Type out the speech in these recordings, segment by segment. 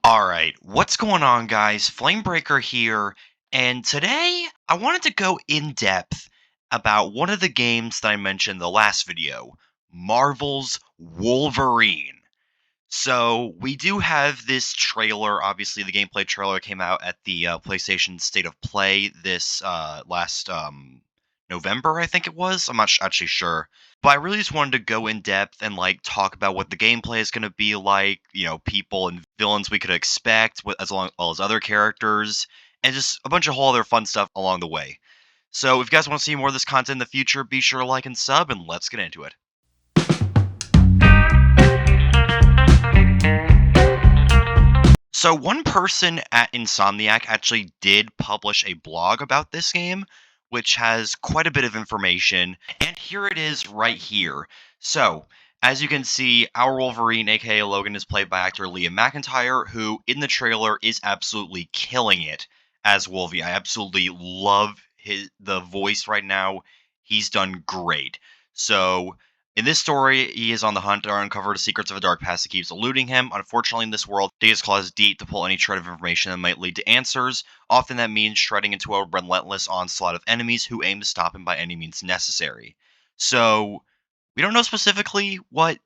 Alright, what's going on, guys? Flamebreaker here, and today I wanted to go in depth about one of the games that I mentioned in the last video, Marvel's Wolverine. So, we do have this trailer. Obviously, the gameplay trailer came out at the PlayStation State of Play this last November, I think it was. I'm not actually sure. But I really just wanted to go in depth and talk about what the gameplay is going to be like, people and villains we could expect, well as other characters, and just a bunch of whole other fun stuff along the way. So, if you guys want to see more of this content in the future, be sure to like and sub, and let's get into it. So one person at Insomniac actually did publish a blog about this game, which has quite a bit of information, and here it is right here. So, as you can see, our Wolverine, aka Logan, is played by actor Liam McIntyre, who in the trailer is absolutely killing it as Wolvie. I absolutely love the voice right now. He's done great. So in this story, he is on the hunt to uncover the secrets of a dark past that keeps eluding him. Unfortunately, in this world, Deus claws deep to pull any shred of information that might lead to answers. Often that means shredding into a relentless onslaught of enemies who aim to stop him by any means necessary. So, we don't know specifically what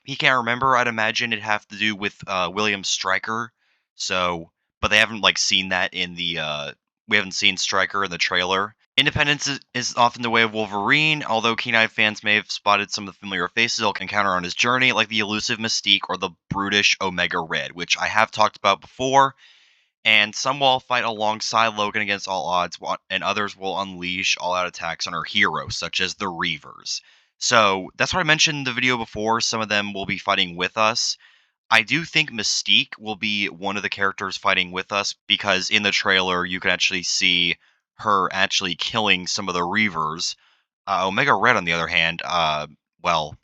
he can't remember. I'd imagine it'd have to do with William Stryker. So, but they haven't seen that in the we haven't seen Stryker in the trailer. Independence is often the way of Wolverine, although keen-eyed fans may have spotted some of the familiar faces he'll encounter on his journey, like the elusive Mystique or the brutish Omega Red, which I have talked about before. And some will fight alongside Logan against all odds, and others will unleash all-out attacks on our heroes, such as the Reavers. So that's what I mentioned in the video before. Some of them will be fighting with us. I do think Mystique will be one of the characters fighting with us because in the trailer you can actually see her actually killing some of the Reavers. Omega Red, on the other hand, well,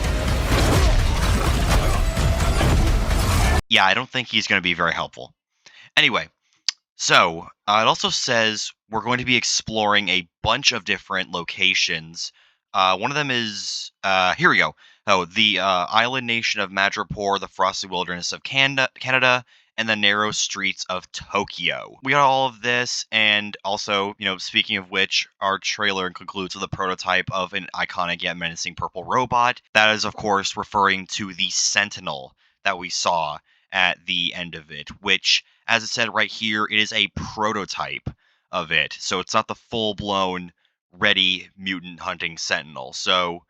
yeah, I don't think he's going to be very helpful. Anyway, so it also says we're going to be exploring a bunch of different locations. One of them is here we go. Oh, the island nation of Madripoor, the frosty wilderness of Canada, and the narrow streets of Tokyo. We got all of this, and also, speaking of which, our trailer concludes with a prototype of an iconic yet menacing purple robot. That is, of course, referring to the Sentinel that we saw at the end of it, which, as it said right here, it is a prototype of it. So it's not the full-blown ready mutant hunting Sentinel. So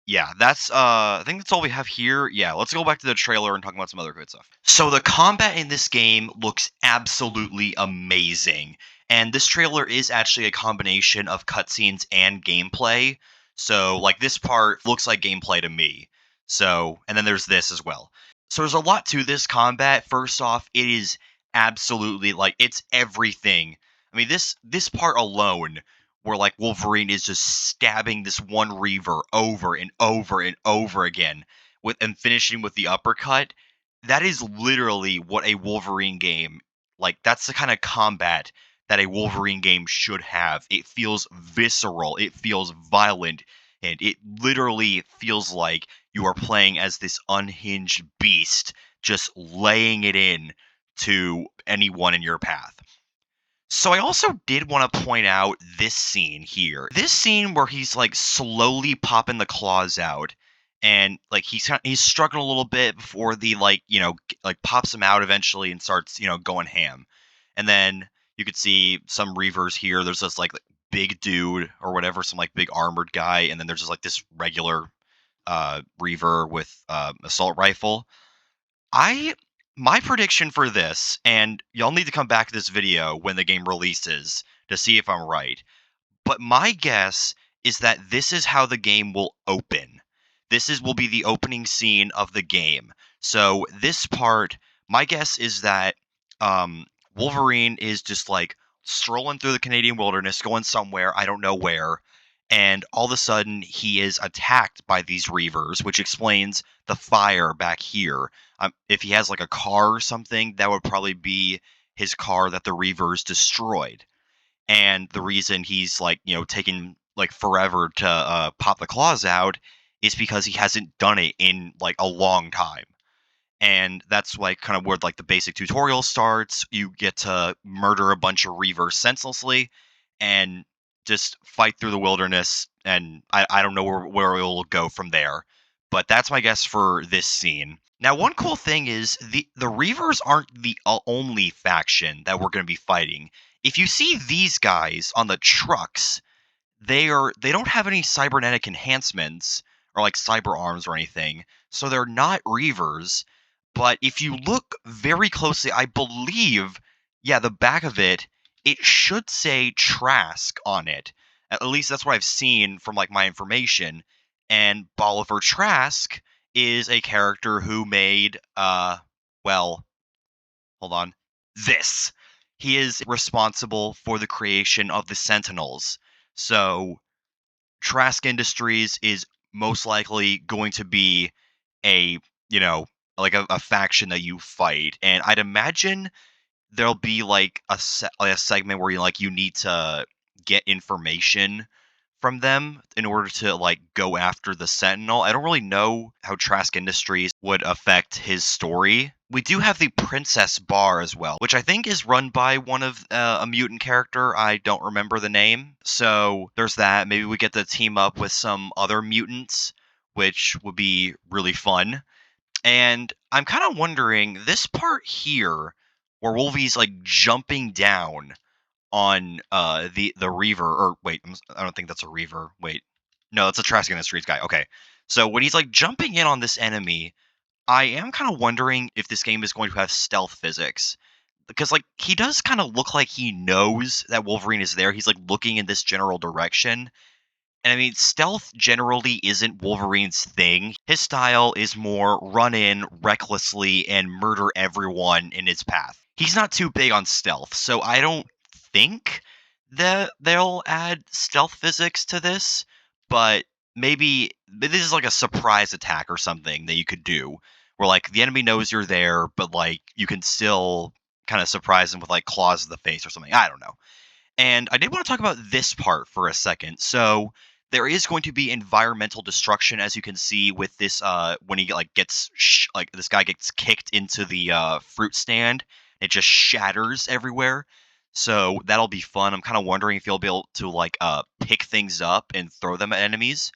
yeah, that's I think that's all we have here. Yeah, let's go back to the trailer and talk about some other good stuff. So the combat in this game looks absolutely amazing. And this trailer is actually a combination of cutscenes and gameplay. So this part looks like gameplay to me. So, and then there's this as well. So there's a lot to this combat. First off, it is absolutely it's everything. I mean, this part alone where Wolverine is just stabbing this one Reaver over and over and over again and finishing with the uppercut. That is literally what a Wolverine game that's the kind of combat that a Wolverine game should have. It feels visceral, it feels violent, and it literally feels like you are playing as this unhinged beast just laying it in to anyone in your path. So I also did want to point out this scene here. This scene where he's slowly popping the claws out, and he's struggling a little bit before the pops him out eventually and starts going ham. And then you could see some Reavers here. There's this big dude or whatever, some big armored guy, and then there's just this regular Reaver with assault rifle. My prediction for this, and y'all need to come back to this video when the game releases to see if I'm right, but my guess is that this is how the game will open. Will be the opening scene of the game. So this part, my guess is that Wolverine is just strolling through the Canadian wilderness, going somewhere, I don't know where, and all of a sudden he is attacked by these Reavers, which explains the fire back here. If he has a car or something, that would probably be his car that the Reavers destroyed. And the reason he's taking forever to pop the claws out is because he hasn't done it in a long time. and that's like kind of where like the basic tutorial starts. You get to murder a bunch of reavers senselessly and just fight through the wilderness, and I don't know where it'll go from there, but that's my guess for this scene. Now, one cool thing is the reavers aren't the only faction that we're going to be fighting. If you see these guys on the trucks, they don't have any cybernetic enhancements or like cyber arms or anything, so they're not reavers. But if you look very closely, I believe, yeah, the back of it, it should say Trask on it. At least that's what I've seen from like my information. And Bolivar Trask is a character who made well, hold on. This. He is responsible for the creation of the Sentinels. So Trask Industries is most likely going to be a, you know, like a faction that you fight. And I'd imagine there'll be like a segment where you need to get information from them in order to like go after the Sentinel. I don't really know how Trask Industries would affect his story. We do have the Princess Bar as well, which I think is run by one of a mutant character. I don't remember the name. So there's that. Maybe we get to team up with some other mutants, which would be really fun. And I'm kind of wondering this part here where Wolvie's like jumping down on the Reaver, or wait, I don't think that's a Reaver. Wait. No, that's a Trask Industries guy. Okay. So when he's like jumping in on this enemy, I am kind of wondering if this game is going to have stealth physics. Because like he does kind of look like he knows that Wolverine is there. He's like looking in this general direction. And I mean, stealth generally isn't Wolverine's thing. His style is more run in recklessly and murder everyone in his path. He's not too big on stealth, so I don't think that they'll add stealth physics to this, but maybe this is like a surprise attack or something that you could do where like the enemy knows you're there, but like you can still kind of surprise them with like claws to the face or something. I don't know. And I did want to talk about this part for a second. So there is going to be environmental destruction, as you can see with this. When he like gets like this guy gets kicked into the fruit stand, it just shatters everywhere. So that'll be fun. I'm kind of wondering if you'll be able to like pick things up and throw them at enemies.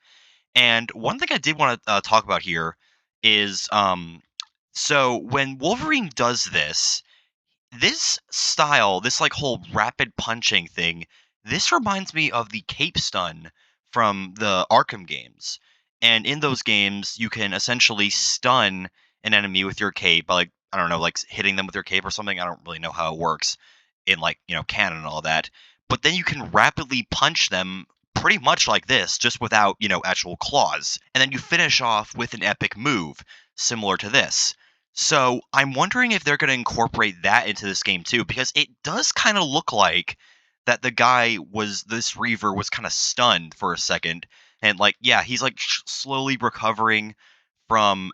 And one thing I did want to talk about here is so when Wolverine does this style, this like whole rapid punching thing, this reminds me of the cape stun from the Arkham games. And in those games, you can essentially stun an enemy with your cape by like I don't know, like hitting them with your cape or something. I don't really know how it works in like, canon and all that. But then you can rapidly punch them pretty much like this, just without, actual claws. And then you finish off with an epic move similar to this. So I'm wondering if they're going to incorporate that into this game too, because it does kind of look like that this Reaver was kind of stunned for a second, and like yeah, he's like slowly recovering from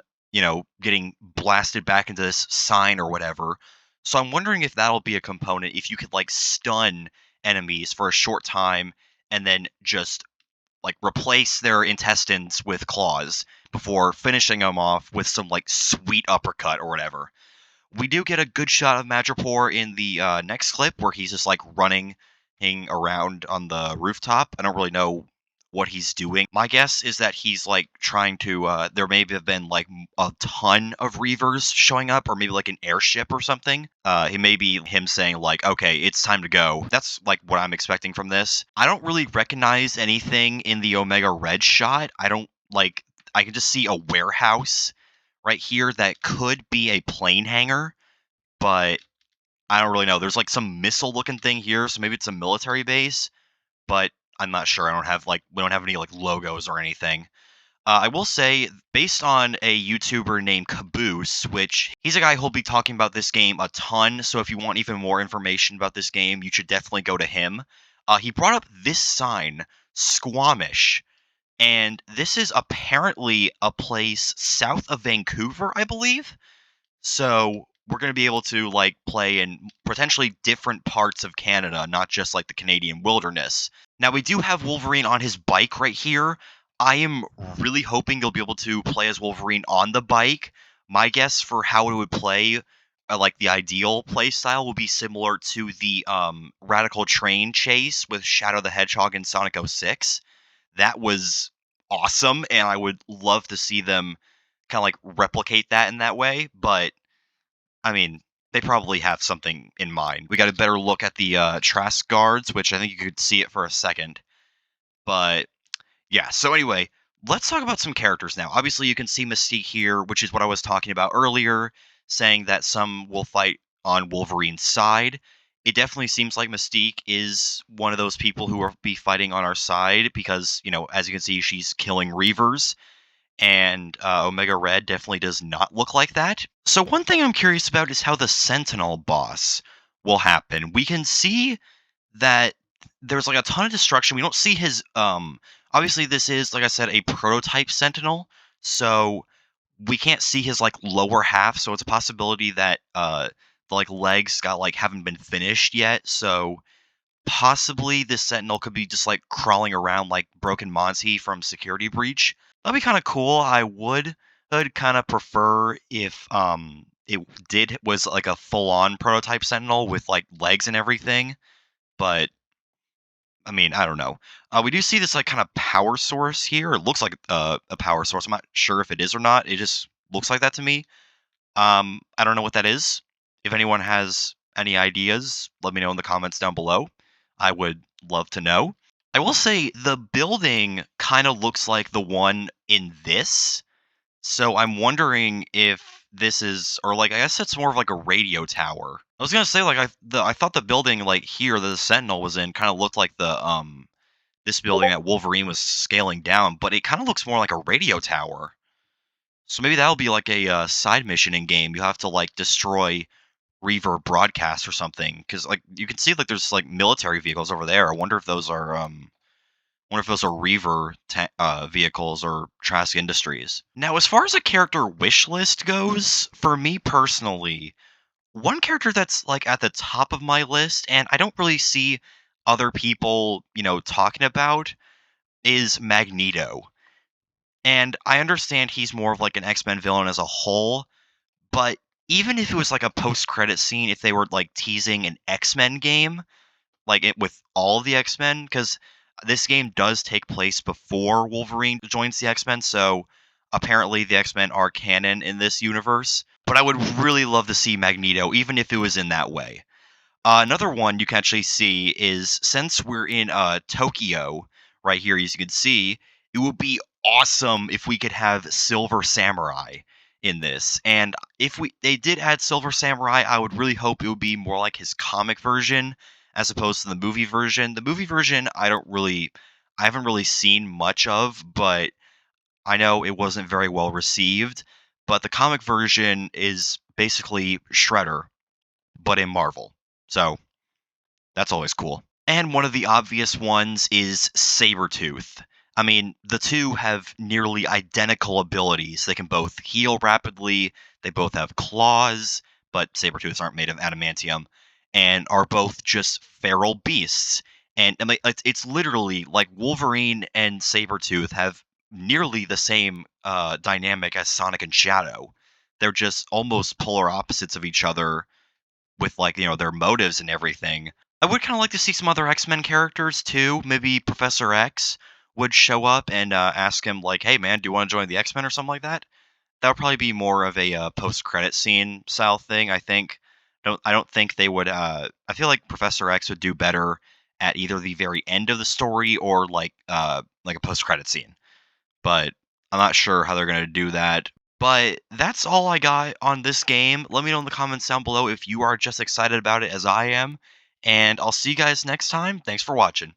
getting blasted back into this sign or whatever. So I'm wondering if that'll be a component if you could like stun enemies for a short time and then just like replace their intestines with claws before finishing them off with some like sweet uppercut or whatever. We do get a good shot of Madripoor in the next clip where he's just like running around on the rooftop. I don't really know what he's doing. My guess is that he's like trying to. There may have been like a ton of Reavers showing up, or maybe like an airship or something. It may be him saying like, "Okay, it's time to go." That's like what I'm expecting from this. I don't really recognize anything in the Omega Red shot. I don't like. I can just see a warehouse right here that could be a plane hangar, but I don't really know. There's like some missile looking thing here, so maybe it's a military base, but I'm not sure. We don't have any like logos or anything. I will say, based on a YouTuber named Caboose, which he's a guy who'll be talking about this game a ton. So if you want even more information about this game, you should definitely go to him. He brought up this sign, Squamish, and this is apparently a place south of Vancouver, I believe. So we're going to be able to like play in potentially different parts of Canada, not just like the Canadian wilderness. Now we do have Wolverine on his bike right here. I am really hoping you'll be able to play as Wolverine on the bike, My guess for how it would play, like the ideal play style, would be similar to the Radical Train chase with Shadow the Hedgehog and Sonic 06. That was awesome, and I would love to see them kind of like replicate that in that way. But I mean, they probably have something in mind. We got a better look at the Trask guards, which I think you could see it for a second. But yeah, so anyway, let's talk about some characters now. Obviously, you can see Mystique here, which is what I was talking about earlier, saying that some will fight on Wolverine's side. It definitely seems like Mystique is one of those people who will be fighting on our side because, as you can see, she's killing Reavers, and Omega Red definitely does not look like that. So, one thing I'm curious about is how the Sentinel boss will happen. We can see that there's like a ton of destruction. We don't see his obviously this is like I said a prototype sentinel, so we can't see his like lower half, so it's a possibility that the like legs got like haven't been finished yet. So possibly this sentinel could be just like crawling around like Broken Monty from Security Breach. That'd be kind of cool. I'd kind of prefer if it did was like a full on prototype sentinel with like legs and everything, but I mean, I don't know. We do see this like kind of power source here. It looks like a power source. I'm not sure if it is or not. It just looks like that to me. I don't know what that is. If anyone has any ideas, let me know in the comments down below. I would love to know. I will say the building kind of looks like the one in this. So I'm wondering if this is, or like I guess it's more of like a radio tower. I was gonna say like I thought the building like here that the Sentinel was in kind of looked like the this building that Wolverine was scaling down, but it kind of looks more like a radio tower. So maybe that'll be like a side mission in game. You have to like destroy Reaver broadcast or something because like you can see like there's like military vehicles over there. I wonder if those are Reaver vehicles or Trask Industries. Now, as far as a character wish list goes, for me personally, one character that's like at the top of my list, and I don't really see other people, talking about, is Magneto. And I understand he's more of like an X-Men villain as a whole, but even if it was like a post-credit scene, if they were like teasing an X-Men game, like it with all of the X-Men, because this game does take place before Wolverine joins the X-Men, so apparently the X-Men are canon in this universe. But I would really love to see Magneto, even if it was in that way. Another one you can actually see is since we're in Tokyo right here, as you can see, it would be awesome if we could have Silver Samurai in this. And if they did add Silver Samurai, I would really hope it would be more like his comic version as opposed to the movie version. The movie version, I haven't really seen much of, but I know it wasn't very well received. But the comic version is basically Shredder, but in Marvel. So that's always cool. And one of the obvious ones is Sabretooth. I mean, the two have nearly identical abilities. They can both heal rapidly, they both have claws, but Sabretooths aren't made of adamantium, and are both just feral beasts. And I mean, it's literally like Wolverine and Sabretooth have nearly the same dynamic as Sonic and Shadow. They're just almost polar opposites of each other with like their motives and everything. I would kind of like to see some other X-Men characters too. Maybe Professor X would show up and ask him like, "Hey man, do you want to join the X-Men or something like that?" That would probably be more of a post-credit scene style thing. I don't think they would. I feel like Professor X would do better at either the very end of the story or like a post-credit scene. But I'm not sure how they're gonna do that. But that's all I got on this game. Let me know in the comments down below if you are just excited about it as I am. And I'll see you guys next time. Thanks for watching.